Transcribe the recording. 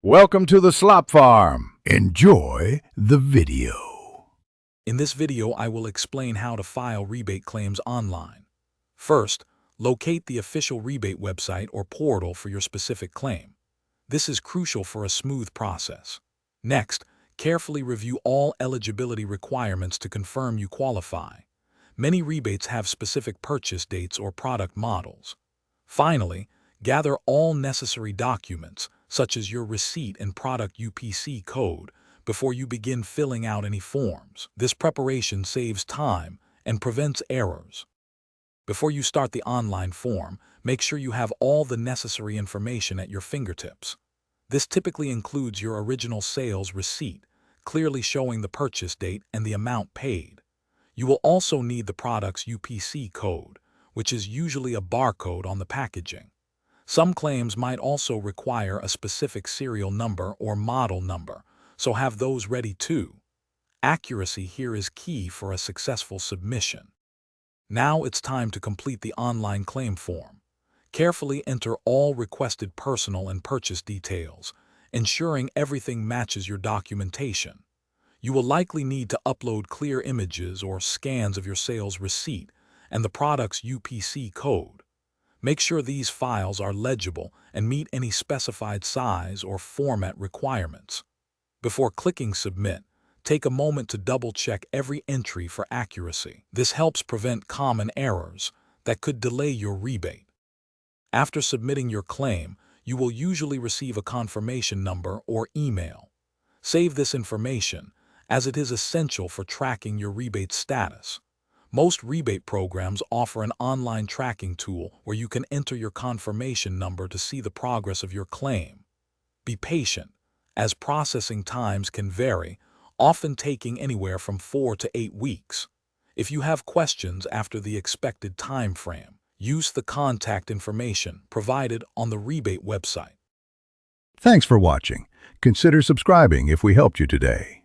Welcome to the Slop Farm. Enjoy the video. In this video, I will explain how to file rebate claims online. First, locate the official rebate website or portal for your specific claim. This is crucial for a smooth process. Next, carefully review all eligibility requirements to confirm you qualify. Many rebates have specific purchase dates or product models. Finally, gather all necessary documents, such as your receipt and product UPC code, before you begin filling out any forms. This preparation saves time and prevents errors. Before you start the online form, make sure you have all the necessary information at your fingertips. This typically includes your original sales receipt, clearly showing the purchase date and the amount paid. You will also need the product's UPC code, which is usually a barcode on the packaging. Some claims might also require a specific serial number or model number, so have those ready too. Accuracy here is key for a successful submission. Now it's time to complete the online claim form. Carefully enter all requested personal and purchase details, ensuring everything matches your documentation. You will likely need to upload clear images or scans of your sales receipt and the product's UPC code. Make sure these files are legible and meet any specified size or format requirements. Before clicking Submit, take a moment to double-check every entry for accuracy. This helps prevent common errors that could delay your rebate. After submitting your claim, you will usually receive a confirmation number or email. Save this information, as it is essential for tracking your rebate status. Most rebate programs offer an online tracking tool where you can enter your confirmation number to see the progress of your claim. Be patient, as processing times can vary, often taking anywhere from 4 to 8 weeks. If you have questions after the expected time frame, use the contact information provided on the rebate website. Thanks for watching. Consider subscribing if we helped you today.